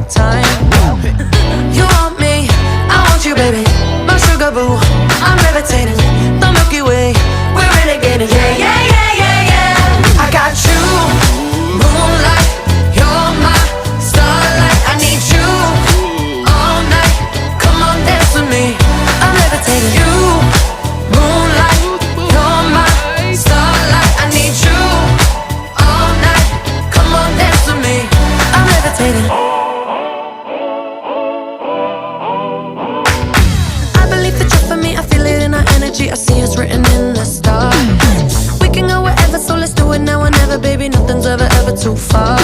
time. You want me, I want you, baby. My sugar boo, I'm levitating. The Milky Way, we're renegading. Yeah, yeah, yeah, yeah, yeah. I got you, moonlight. You're my starlight. I need you all night. Come on, dance with me. I'm levitating. You, moonlight. You're my starlight. I need you all night. Come on, dance with me. I'm levitating. I believe that you're for me. I feel it in our energy. I see it's written in the stars. We can go wherever, so let's do it now or never, baby. Nothing's ever too far.